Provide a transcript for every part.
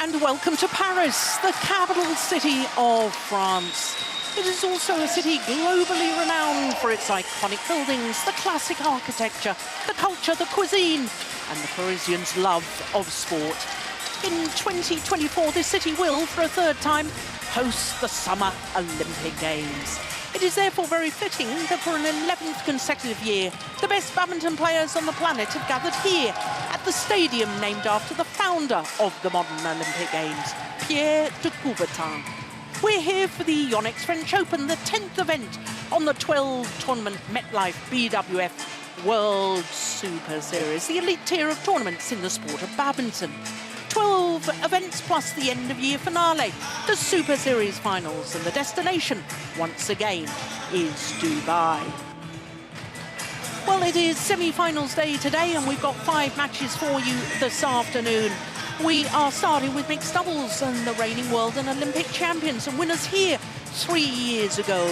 and welcome to Paris, the capital city of France. It is also a city globally renowned for its iconic buildings, the classic architecture, the culture, the cuisine, and the Parisians' love of sport. In 2024, this city will, for a third time, host the Summer Olympic Games. It is therefore very fitting that for an 11th consecutive year, the best badminton players on the planet have gathered here at the stadium named after the founder of the modern Olympic Games, Pierre de Coubertin. We're here for the Yonex French Open, the 10th event on the 12-tournament MetLife BWF World Superseries, the elite tier of tournaments in the sport of badminton. 12 events plus the end-of-year finale, the Super Series finals, and the destination, once again, is Dubai. Well, it is semi-finals day today, and we've got 5 matches for you this afternoon. We are starting with mixed doubles, and the reigning world and Olympic champions and winners here 3 years ago.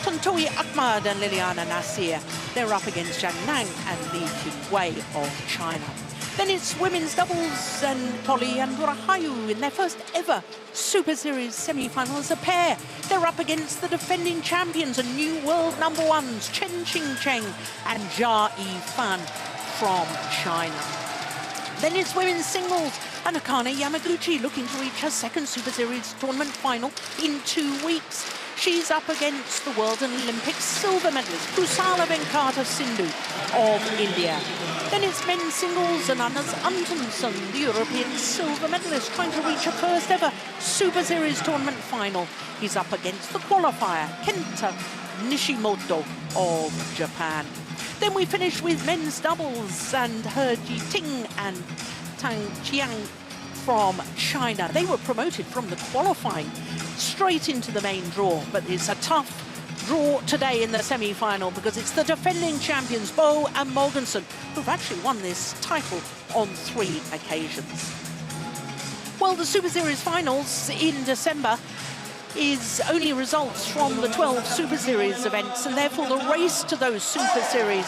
Tontowi, Ahmad and Liliyana Natsir. They're up against Zhang and Yinhui of China. Then it's women's doubles, and Polly and Rahayu in their first ever Super Series semi-final as a pair. They're up against the defending champions and new world number ones, Chen Qingcheng and Jia Yifan from China. Then it's women's singles, and Akane Yamaguchi looking to reach her second Super Series tournament final in 2 weeks. She's up against the World and Olympic silver medalist, Kusala Venkata Sindhu of India. Then it's men's singles, and Anders Antonsen, the European silver medalist, trying to reach her first ever Super Series tournament final. He's up against the qualifier, Kenta Nishimoto of Japan. Then we finish with men's doubles and He Jiting and Tang Qiang from China. They were promoted from the qualifying straight into the main draw, but it's a tough draw today in the semi-final because it's the defending champions, Bo and Mogensen, who've actually won this title on 3 occasions. Well, the Super Series finals in December is only results from the 12 Super Series events, and therefore the race to those Super Series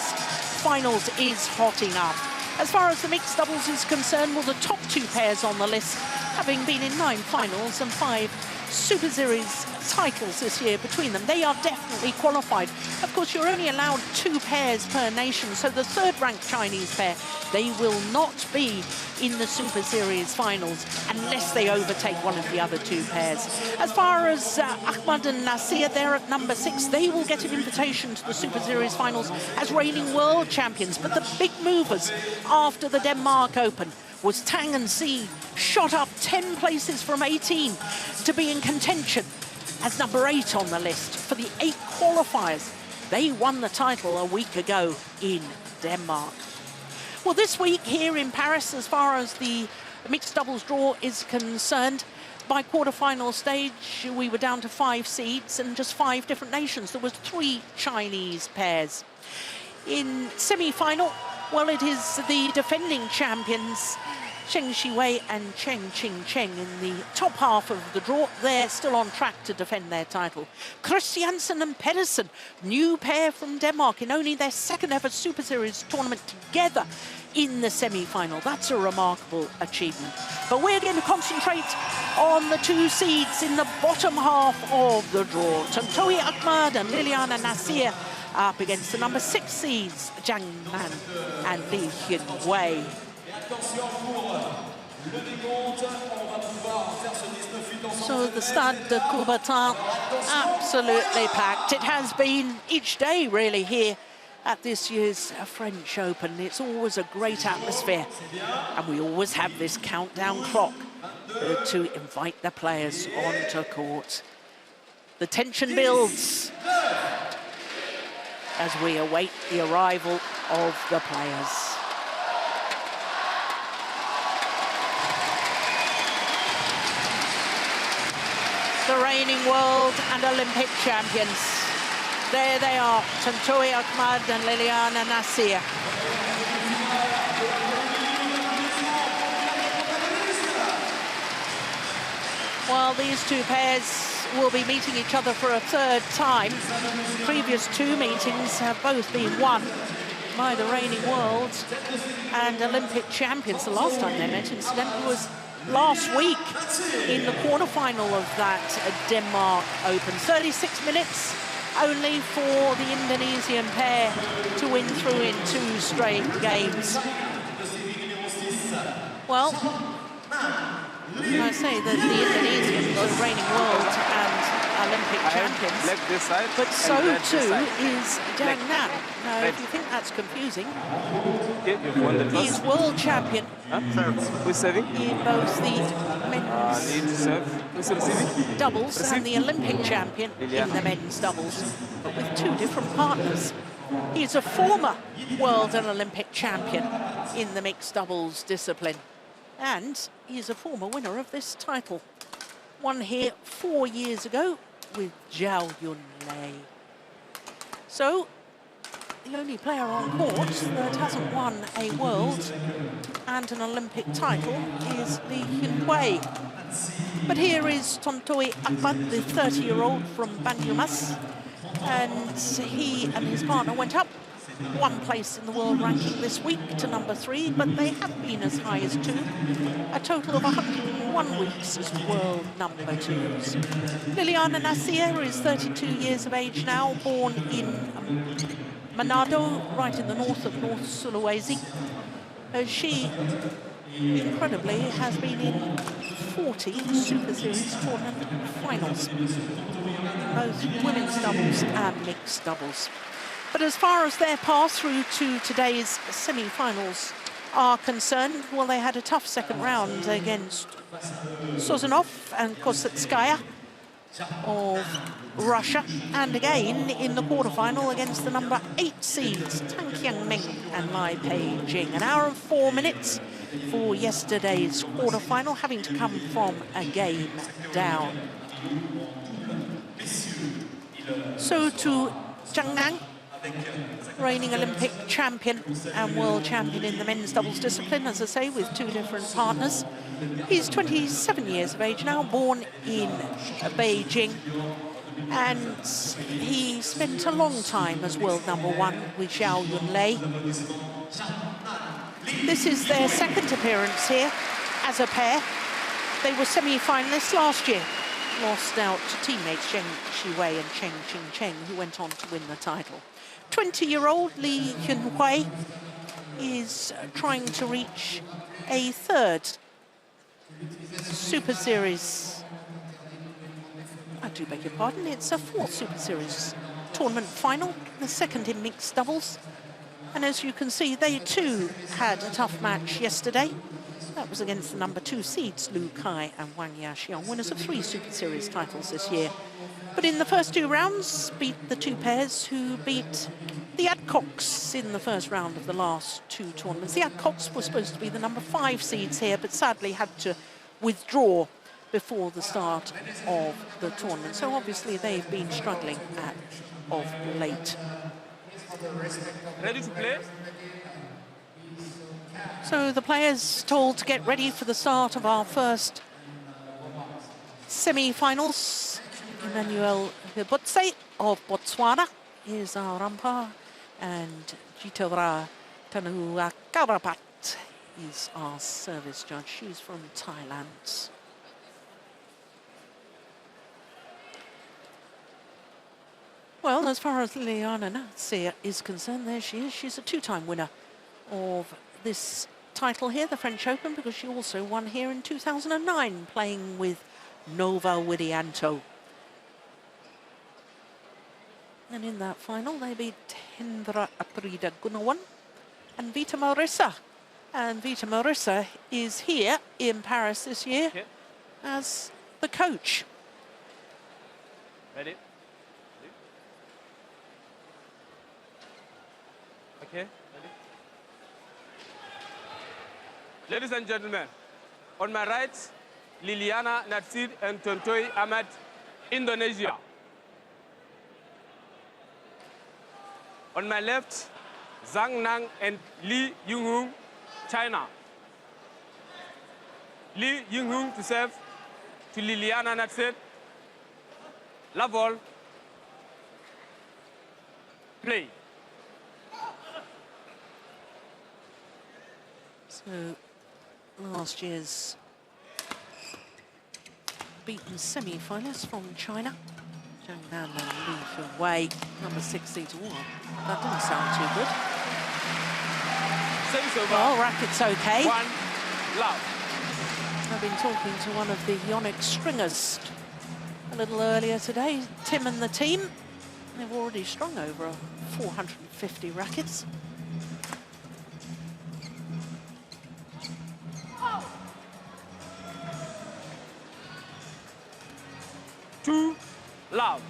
finals is hot enough. As far as the mixed doubles is concerned, well, the top 2 pairs on the list, having been in 9 finals and 5 Super Series titles this year between them, they are definitely qualified. Of course, you're only allowed 2 pairs per nation, so the 3rd-ranked Chinese pair, they will not be in the Super Series finals unless they overtake one of the other 2 pairs. As far as Ahmad and Natsir, they're at number 6. They will get an invitation to the Super Series finals as reigning world champions. But the big movers after the Denmark Open was Tang and Si, shot up 10 places from 18 to be in contention as number 8 on the list for the 8 qualifiers. They won the title a week ago in Denmark. Well, this week here in Paris, as far as the mixed doubles draw is concerned, by quarter-final stage, we were down to 5 seeds and just 5 different nations. There was 3 Chinese pairs. In semi-final, well, it is the defending champions, Cheng Shiwei and Cheng Qingcheng in the top half of the draw. They're still on track to defend their title. Christiansen and Pedersen, new pair from Denmark in only their 2nd ever Super Series tournament together in the semi-final. That's a remarkable achievement. But we're going to concentrate on the 2 seeds in the bottom half of the draw. Tontowi Ahmad and Liliyana Natsir up against the number 6 seeds, Zhang and Yinhui. So the Stade de Coubertin absolutely packed. It has been each day really here at this year's French Open. It's always a great atmosphere, and we always have this countdown clock to invite the players onto court. The tension builds as we await the arrival of the players. The reigning world and Olympic champions. There they are, Tontowi Ahmad and Liliyana Natsir. Well, these 2 pairs will be meeting each other for a 3rd time. Previous 2 meetings have both been won by the reigning world and Olympic champions. The last time they met, incidentally, was last week in the quarterfinal of that Denmark Open. 36 minutes only for the Indonesian pair to win through in 2 straight games. Well, I say that the Indonesians are reigning world and Olympic champions, but so too is Zhang. Now, if you think that's confusing, he is world champion in both the men's doubles and the Olympic champion in the men's doubles, but with 2 different partners. He is a former world and Olympic champion in the mixed doubles discipline, and he is a former winner of this title. Won here 4 years ago with Zhao Yunlei. So, the only player on court that hasn't won a world and an Olympic title is Yinhui. But here is Tontowi Ahmad, the 30-year-old from Banyumas, and he and his partner went up 1 place in the world ranking this week to number 3, but they have been as high as 2, a total of 101 weeks as world number 2s. Liliyana Natsir is 32 years of age now, born in Manado, right in the north of North Sulawesi. She, incredibly, has been in 40 Super Series tournament finals, both women's doubles and mixed doubles. But as far as their path through to today's semi-finals are concerned, well, they had a tough 2nd round against Sozonov and Kossetskaya of Russia, and again in the quarterfinal against the number 8 seeds, Tang Qiangming and Lai Pei-jing. An hour and 4 minutes for yesterday's quarterfinal, having to come from a game down. So to Zhang, reigning Olympic champion and world champion in the men's doubles discipline, as I say, with 2 different partners. He's 27 years of age now, born in Beijing, and he spent a long time as world #1 with Zhao Yunlei. This is their 2nd appearance here as a pair. They were semi-finalists last year, lost out to teammates Zheng Shiwei and Cheng Qingcheng, who went on to win the title. 20-year-old Li Yinhui is trying to reach a 3rd Super Series. I do beg your pardon, it's a 4th Super Series tournament final, the 2nd in mixed doubles. And as you can see, they too had a tough match yesterday. That was against the number 2 seeds, Lu Kai and Wang Yaxiong, winners of 3 Super Series titles this year. But in the first 2 rounds, beat the 2 pairs who beat the Adcocks in the first round of the last 2 tournaments. The Adcocks were supposed to be the number 5 seeds here, but sadly had to withdraw before the start of the tournament. So obviously they've been struggling of late. Ready to play? So the players told to get ready for the start of our first semi-finals. Emmanuel Hebutse of Botswana is our umpire, and Jitawara Tanuakarapat is our service judge. She's from Thailand. Well, as far as Liliyana Natsir is concerned, there she is. She's a 2-time winner of this title here, the French Open, because she also won here in 2009, playing with Nova Widianto. And in that final, they beat Hendra Aprida Gunawan and Vita Marissa. And Vita Marissa is here in Paris this year as the coach. Ready? Okay, ready? Ladies and gentlemen, on my right, Liliyana, Natsir, and Tontowi Ahmad, Indonesia. On my left, Zhang and Li Yinhui, China. Li Yinhui to serve to Liliyana Natsir. Love all. Play. So, last year's beaten semi-finalists from China, Zhang and Li Yinhui, number 60 to 1. That didn't sound too good. Service over. Well, racket's okay. 1 love. I've been talking to one of the Yonex stringers a little earlier today, Tim and the team. They've already strung over 450 rackets. Two love.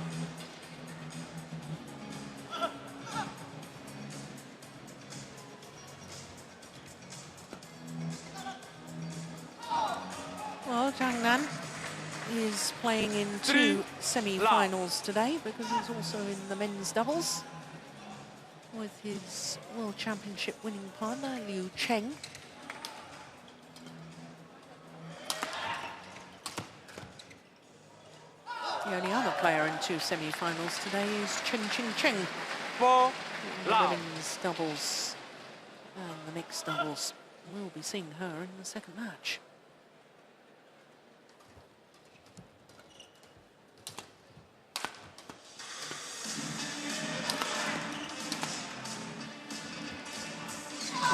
Well, Zhang Nan is playing in 2 semi-finals today because he's also in the men's doubles with his World Championship winning partner, Liu Cheng. The only other player in 2 semi-finals today is Cheng Qingcheng. 4 The love. women's doubles and the mixed doubles. We'll be seeing her in the 2nd match.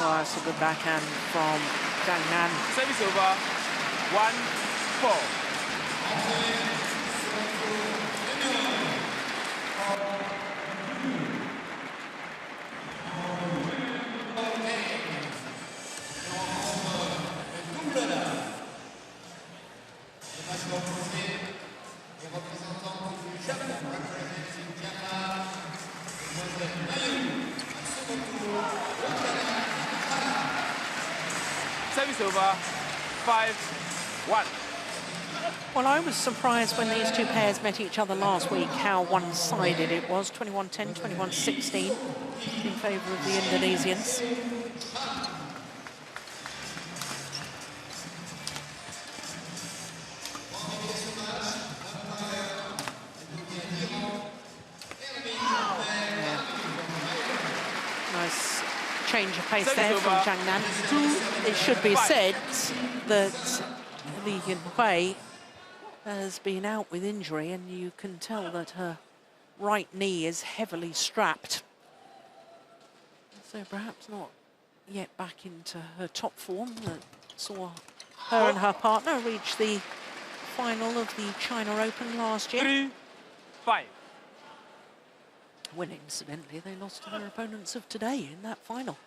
Oh, that's a good backhand from Zhang Nan. Service over. 1-4. Service over, 5-1. Well, I was surprised when these two pairs met each other last week how one-sided it was, 21-10, 21-16 in favour of the Indonesians. Yeah. Nice change of pace there from Zhang. It should be said that the Yinhui has been out with injury, and you can tell that her right knee is heavily strapped. So perhaps not yet back into her top form that saw her and her partner reach the final of the China Open last year. 3-5. When incidentally they lost to their opponents of today in that final.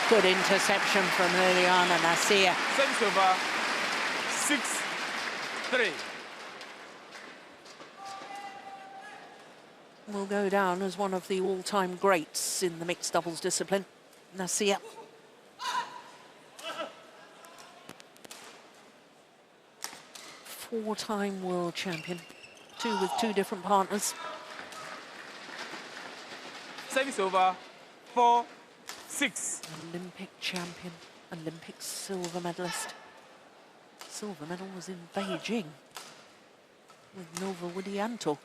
Good interception from Liliyana Natsir. Service over, 6-3. Will go down as one of the all-time greats in the mixed doubles discipline. Natsir. Four-time world champion, with two different partners. Service over, 4-6. Olympic champion, Olympic silver medalist. Silver medal was in Beijing with Nova Widianto.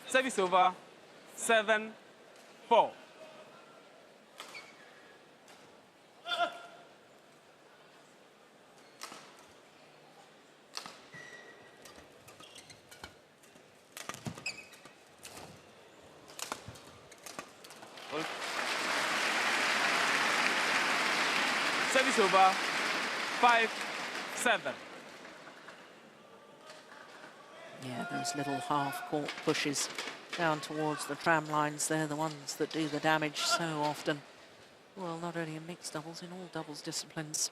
Service over, 7-4. Service over, 5-7. Yeah, those little half-court pushes down towards the tram lines, they're the ones that do the damage so often. Well, not only in mixed doubles, in all doubles disciplines.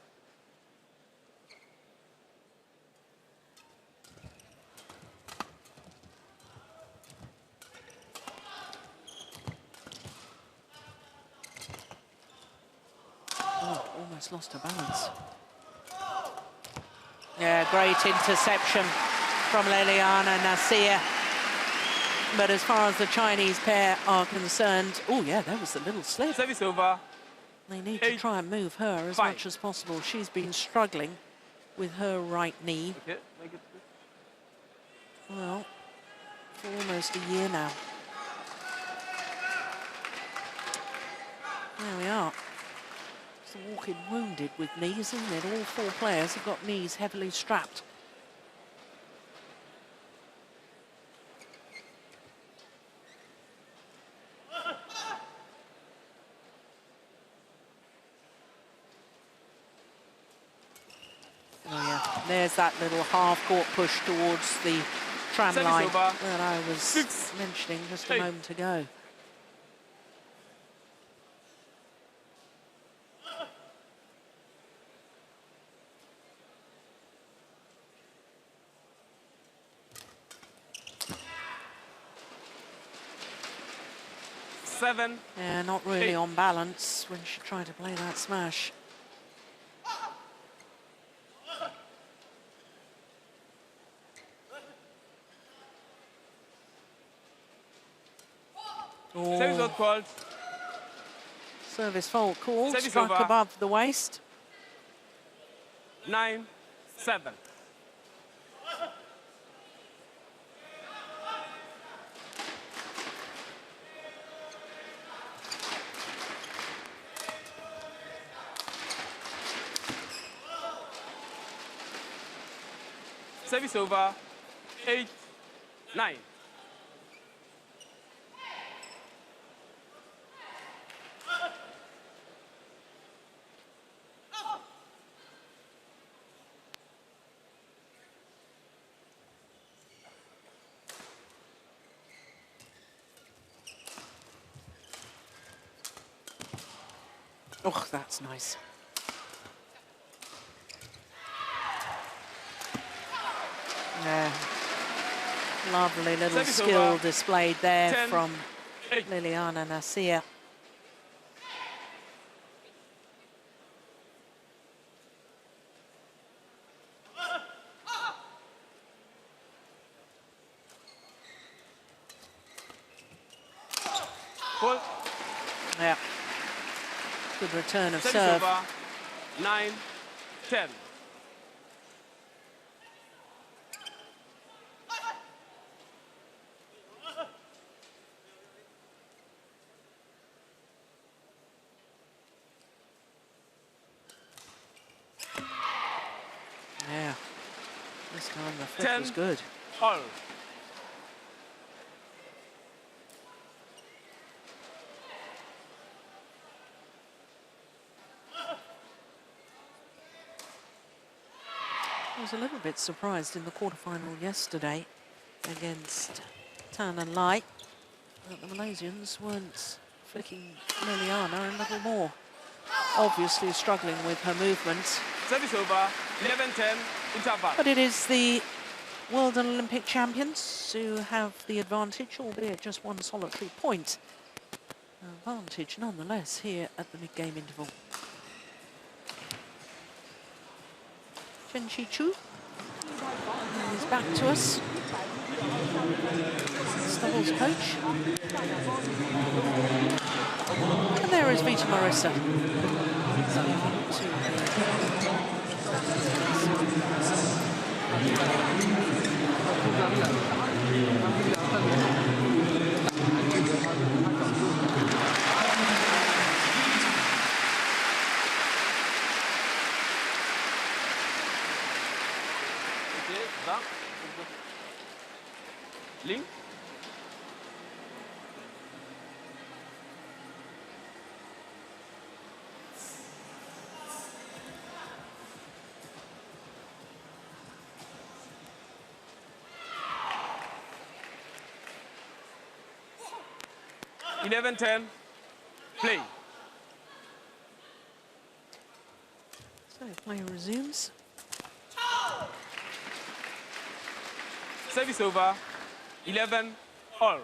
Oh, almost lost her balance. Yeah, great interception from Liliyana Natsir. But as far as the Chinese pair are concerned, oh yeah, there was the little slip. Service over. They need to try and move her as much as possible. She's been struggling with her right knee. Okay, make it. Well, for almost a year now. There we are. It's walking wounded with knees, isn't it? All four players have got knees heavily strapped. Oh yeah, there's that little half-court push towards the tram line that I was mentioning just a moment ago. Yeah, not really on balance when she tried to play that smash. Service called. Service fault called. Service Struck over. above the waist. 9-7. Service over, 8-9. Oh, that's nice. Yeah. Lovely little skill displayed there 10, from 8. Liliyana Natsir. Yeah. Good return of serve. 9, 10. Yeah. This time the flip was good. All. I was a little bit surprised in the quarterfinal yesterday against Tan and Lai that the Malaysians weren't flicking Liliyana a little more. Obviously struggling with her movements. Service over, 11-10, interval. But it is the World and Olympic champions who have the advantage, albeit just one solitary point. Advantage nonetheless here at the mid-game interval. Chen Chi-Chu is back to us. Doubles coach. And there is Vita Marissa. Zhang. Link. Eleven 10. Play. So play resumes. Service over. 11 all.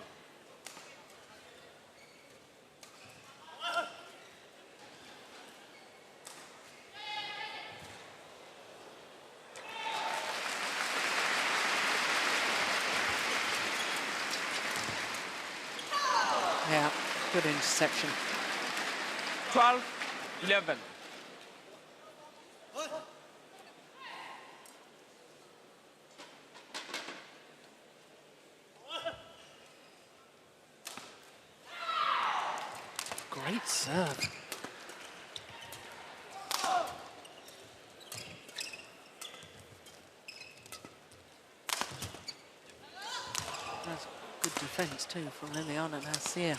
Yeah, good interception. 12-11. Great serve. That's good defense too from Liliyana Natsir.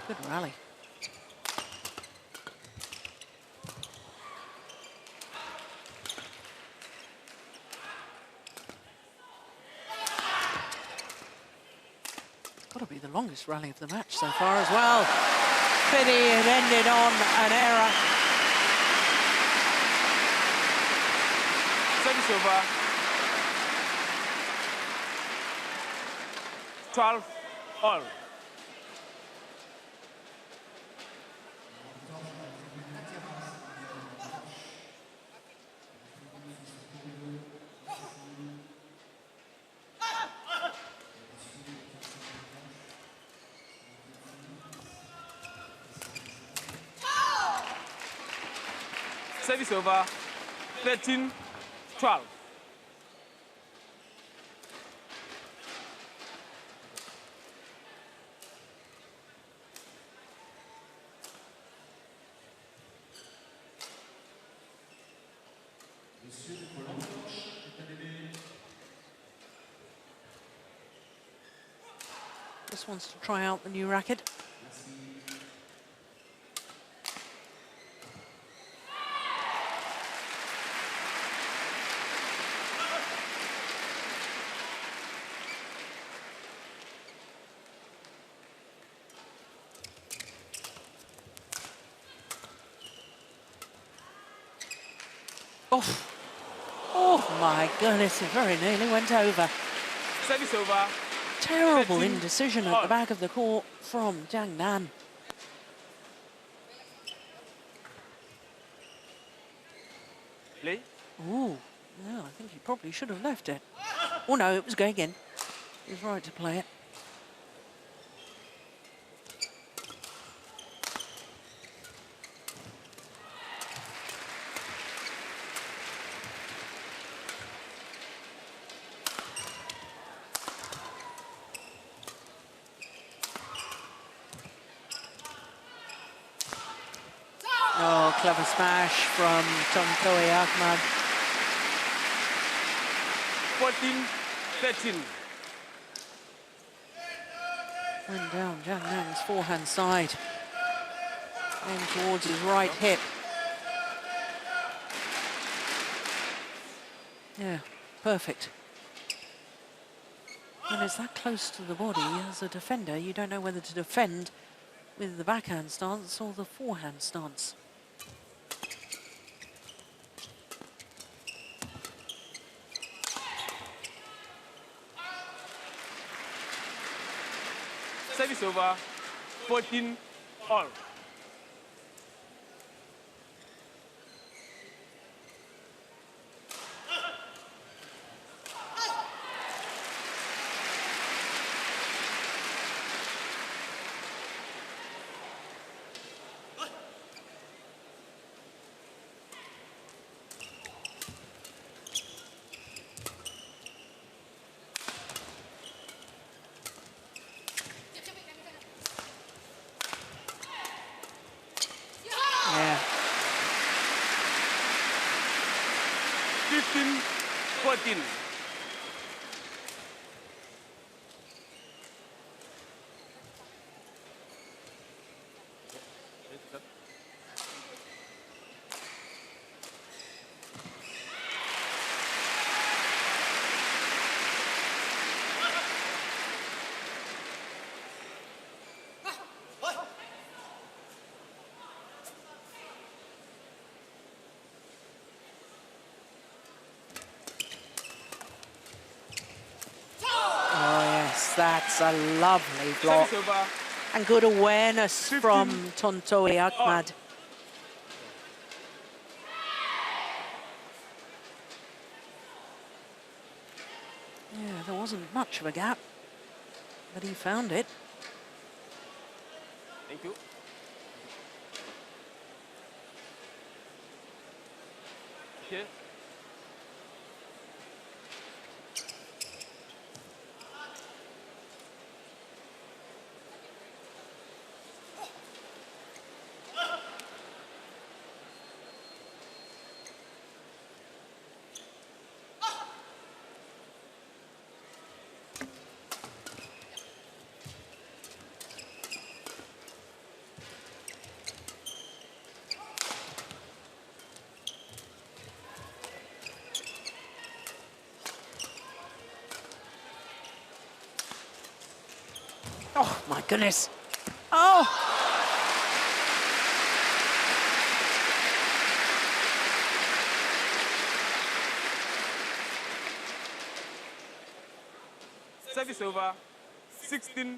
Good rally. Got to be the longest rally of the match so far as well. Pity it ended on an error. Service over. 12 all. Service over. 13-12. Just wants to try out the new racket. Oh, oh my goodness, it very nearly went over. Service over. Terrible 13 indecision at the back of the court from Zhang. Play. Ooh, no, I think he probably should have left it. Oh no, it was going in. He was right to play it. Oh, clever smash from Tontowi Ahmad. 14-13. Went down Zhang's forehand side. Aimed towards his right hip. Yeah, perfect. When it's that close to the body, as a defender, you don't know whether to defend with the backhand stance or the forehand stance. Service over. 14 all. Yeah. 15-14. That's a lovely block. Service over. And good awareness 15 from Tontowi Ahmad. Yeah, there wasn't much of a gap, but he found it. Thank you. Okay. Oh, my goodness. Oh! Service over. 16-15.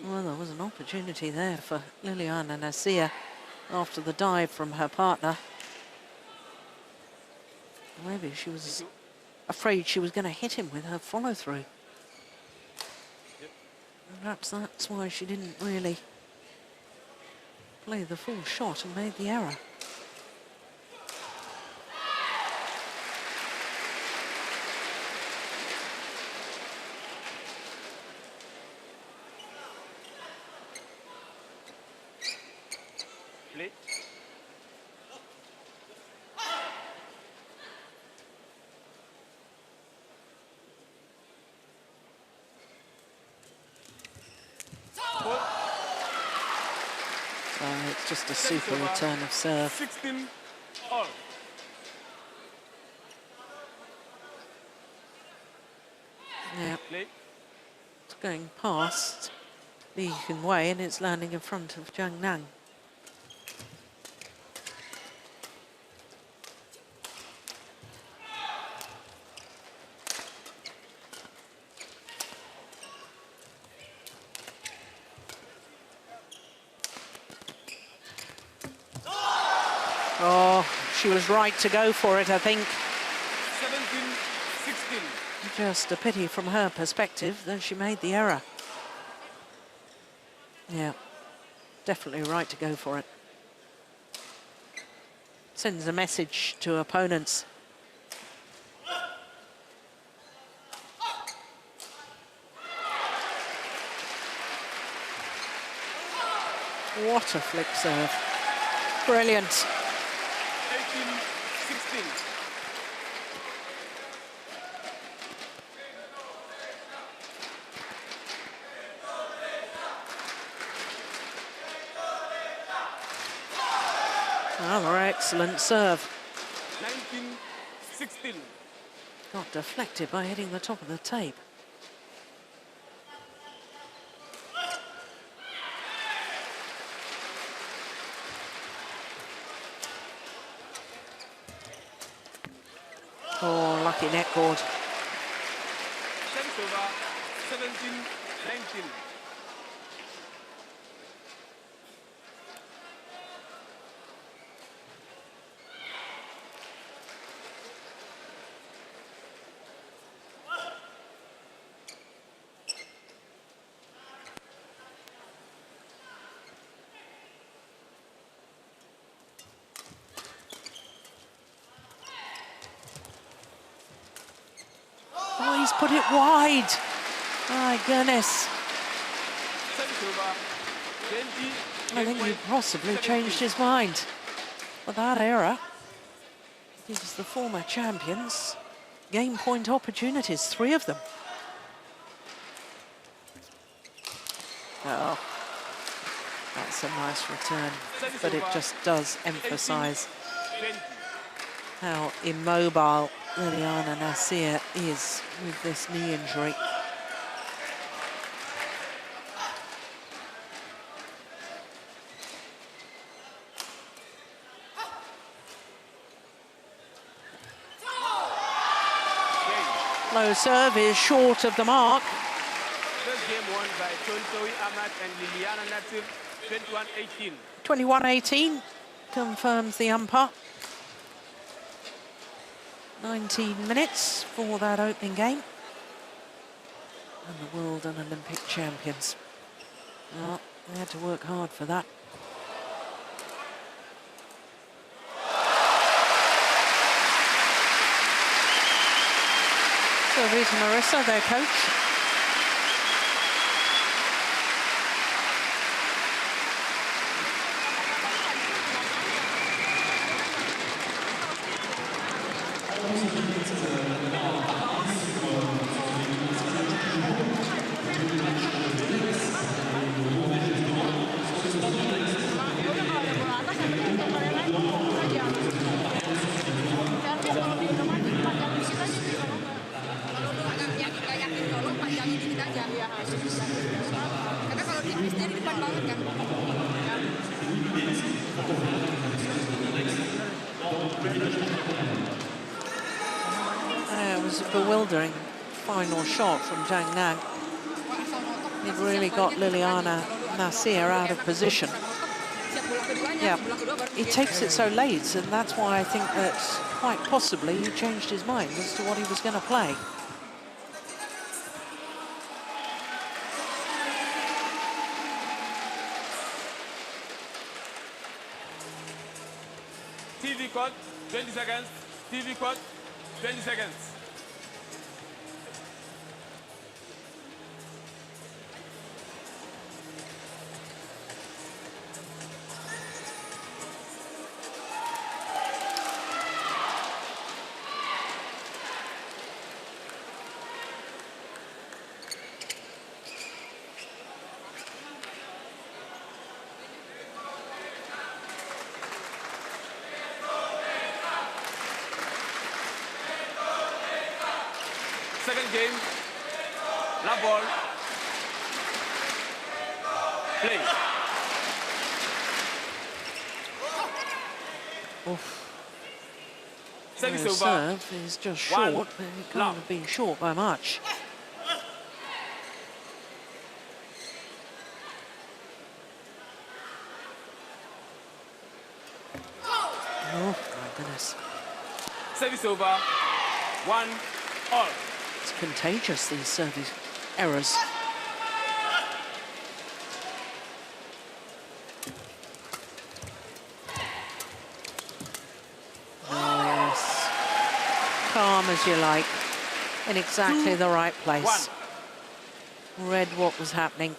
Well, there was an opportunity there for Liliyana Natsir after the dive from her partner. Maybe she was afraid she was going to hit him with her follow-through. Perhaps that's why she didn't really play the full shot and made the error. Play. So it's just a super return of serve. 16 all. Yeah, Play. it's going past the Yinhui and it's landing in front of Zhang. Oh, she was right to go for it, I think. 17-16. Just a pity from her perspective that she made the error. Yeah, definitely right to go for it. Sends a message to opponents. What a flick serve. Brilliant. 18-16. Another excellent serve. 19-16. Got deflected by hitting the top of the tape. Oh, lucky net cord. Service over. 17-19. Oh, he's put it wide. My goodness. Service over. 20. I think he possibly changed his mind. With that error, gives the former champions game point opportunities, 3 of them. Oh, that's a nice return, but it just does emphasize how immobile Liliyana Natsir is with this knee injury. Low serve is short of the mark. First game won by Tontowi, Ahmad and Liliyana Natsir, 21-18. 21-18 confirms the umpire. 19 minutes for that opening game. And the world and Olympic champions. Well, they had to work hard for that. So Rita Marissa, their coach. It was a bewildering final shot from Zhang. It really got Liliyana Natsir out of position. Yeah, he takes it so late, and that's why I think that quite possibly he changed his mind as to what he was going to play. TV code, 20 seconds. TV code, 20 seconds. Second game, la ball, play. Service The over. serve is just short, but it can't have been short by much. goodness. Service over. 1-all. It's contagious, these service errors. Oh, yes. Calm as you like. In exactly the right place. 1. Read what was happening.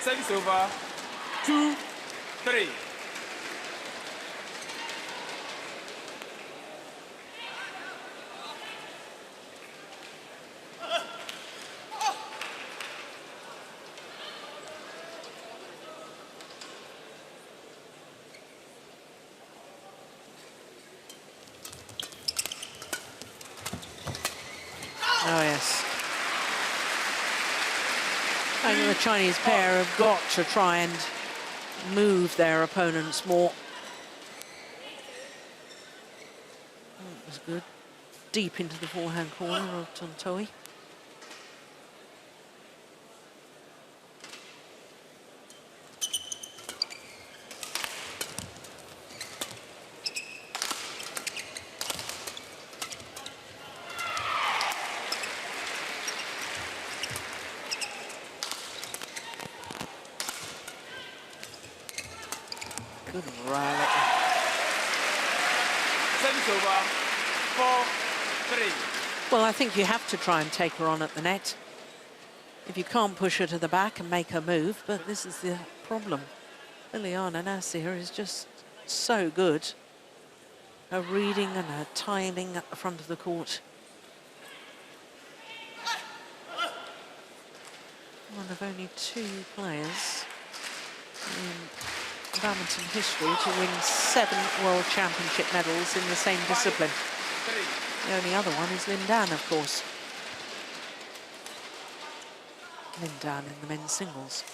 Service over. 2-3. Oh, yes. I think the Chinese pair have got to try and move their opponents more. That was good. Deep into the forehand corner of Tontowi. Good rally. Service over. 4-3. Well, I think you have to try and take her on at the net. If you can't push her to the back and make her move, but this is the problem. Liliyana Natsir is just so good. Her reading and her timing at the front of the court. One of only 2 players in badminton history to win 7 World Championship medals in the same discipline. 5-3. The only other one is Lindan, of course. Lindan in the men's singles.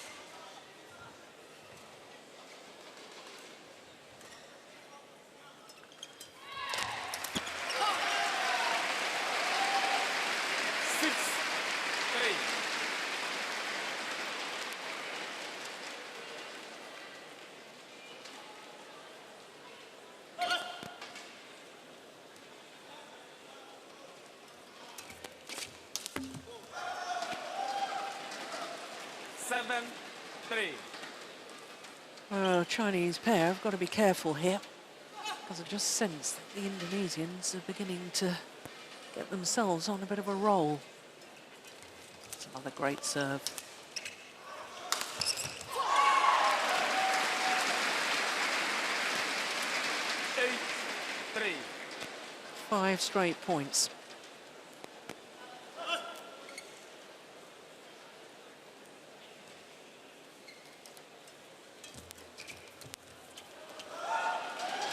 Chinese pair have got to be careful here, because I just sense that the Indonesians are beginning to get themselves on a bit of a roll. It's another great serve. Three. 5 straight points.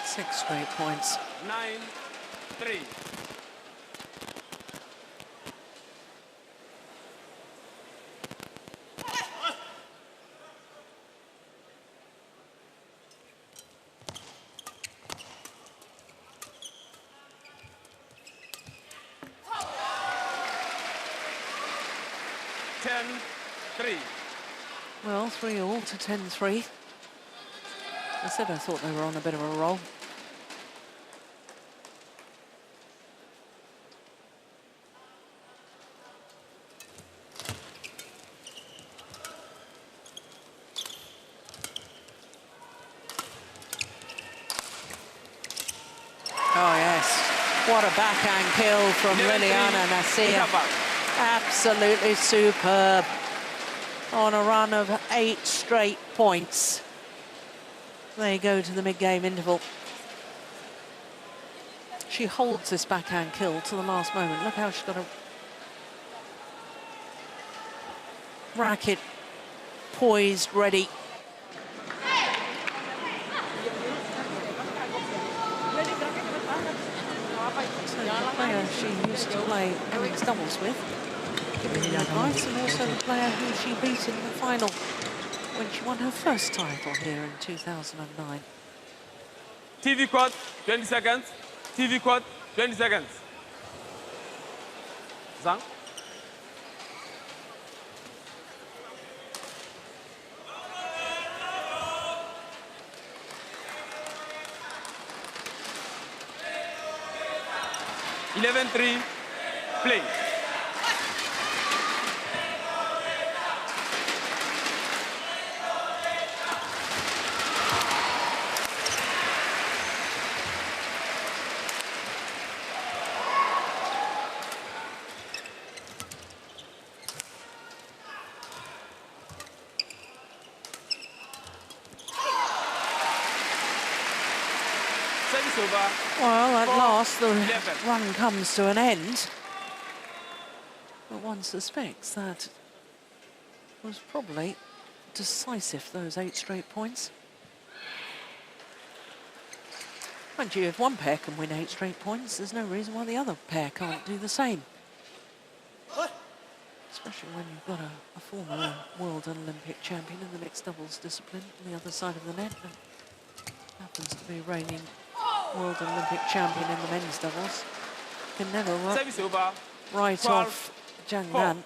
Six straight points. 9-3. Well, 3-all to 10-3. I said I thought they were on a bit of a roll. Oh, yes. What a backhand kill from Liliyana Natsir. Absolutely superb. On a run of 8 straight points. They go to the mid-game interval. She holds this backhand kill to the last moment. Look how she's got a... racket poised, ready. So the player she used to play women's doubles with, giving her advice, and also the player who she beat in the final when she won her first title here in 2009. TV court, 20 seconds. TV court, 20 seconds. Zhang. (11-3), play. Well, at last the run comes to an end. But one suspects that was probably decisive, those 8 straight points. Mind you, if one pair can win 8 straight points, there's no reason why the other pair can't do the same. Especially when you've got a former world and Olympic champion in the mixed doubles discipline on the other side of the net. And happens to be reigning world and Olympic champion in the men's doubles. Can never write off Zhang.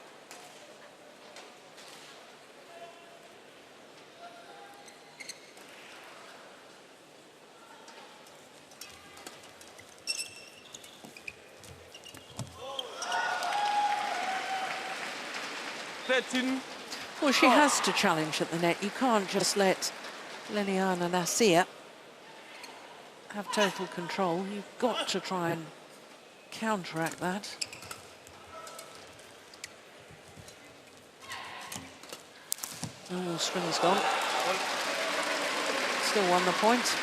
13. Well, she has to challenge at the net. You can't just let Liliyana Natsir have total control. You've got to try and counteract that. Oh, string's gone. Still won the point.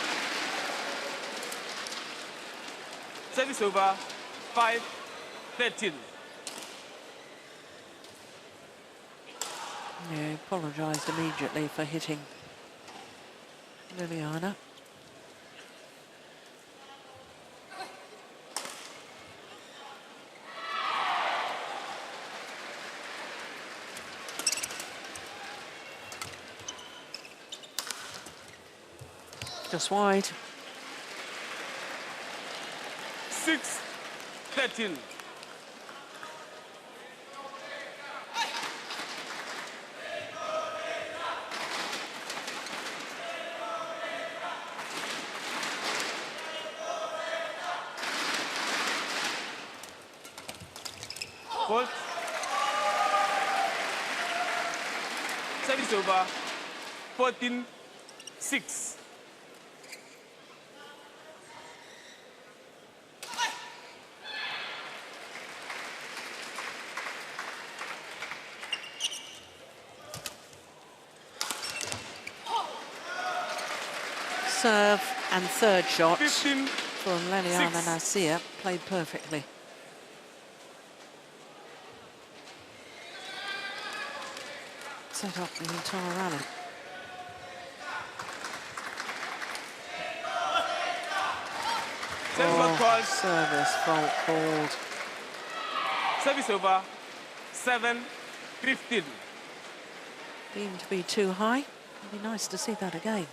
Service over, 5-13. Yeah, apologised immediately for hitting Liliyana. Just wide. 6-13. Fault. Service over, 14-6. Serve and third shot 15, from Liliyana Natsir played perfectly. Set up the entire rally. Service fault called. Service over, 7-15. Deemed to be too high. It'd be nice to see that again.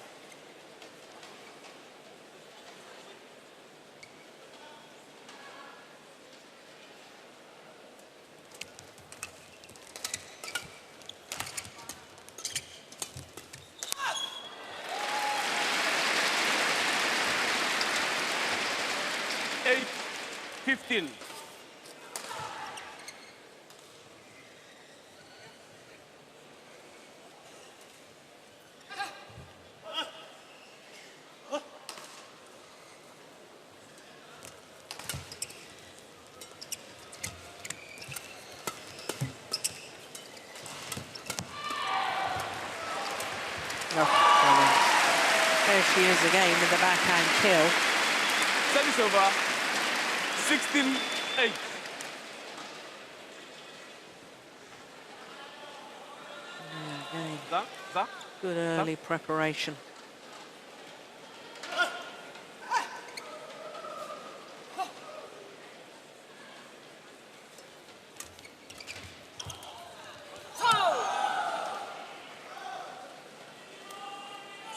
There she is again with the backhand kill. Service over, 16-8. Zhang, Zhang. Good early preparation.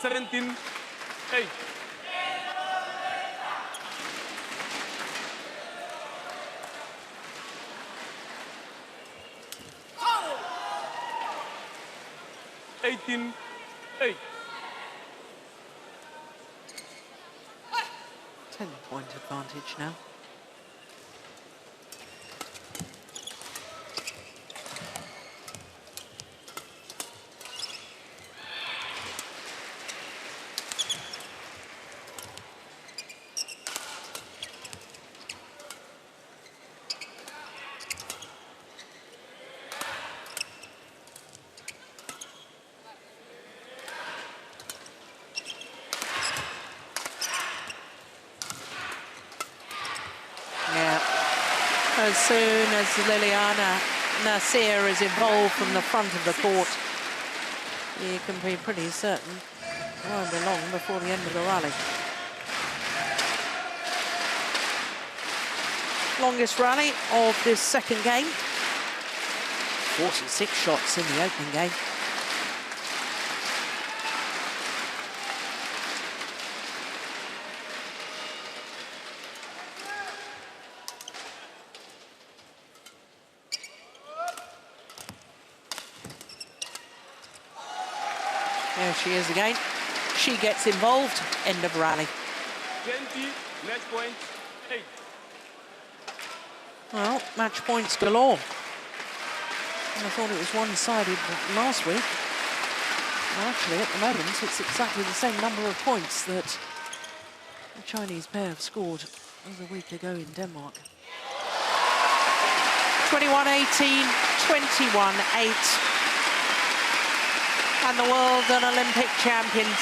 Seventeen, 8. Eighteen, 8. 10-point advantage now. As soon as Liliyana Natsir is involved from the front of the court, you can be pretty certain it won't be long before the end of the rally. Longest rally of this second game. 46 shots in the opening game. There she is again. She gets involved. End of rally. 20, match point, 8. Well, match points galore. I thought it was one-sided last week. Well, actually, at the moment, it's exactly the same number of points that the Chinese pair have scored as a week ago in Denmark. 21-18, 21-8. And the world and Olympic champions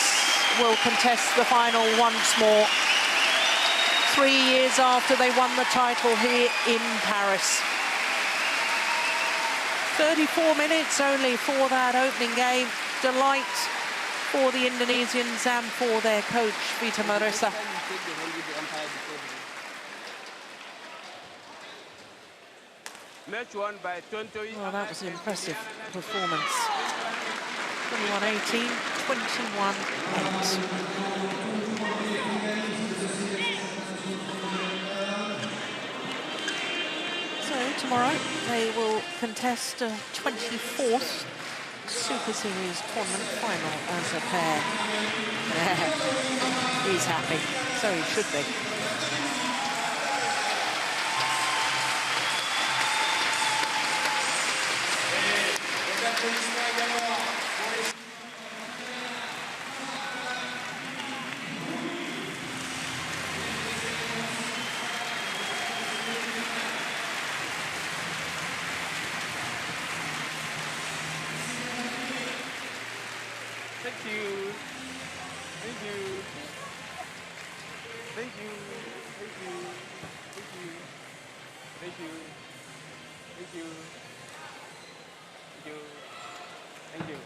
will contest the final once more. 3 years after they won the title here in Paris. 34 minutes only for that opening game. Delight for the Indonesians and for their coach, Vita Marissa. Match won by Tontowi. Well, that was an impressive performance. 21-18, 21-8. So tomorrow they will contest a 24th Super Series tournament final as a pair. He's happy, so he should be. Thank you. Thank you. Thank you. Thank you. Thank you. Thank you. Thank you. Thank you. Thank you.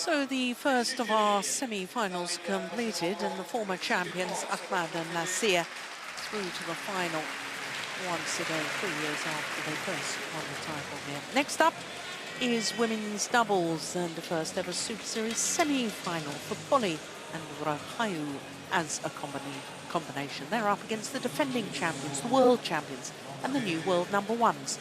So the first of our semi-finals completed, and the former champions Ahmad and Natsir through to the final once again 3 years after they first won the title here. Next up is women's doubles and the first ever Super Series semi-final for Polly and Rahayu as a combination. They're up against the defending champions, the world champions, and the new world #1s.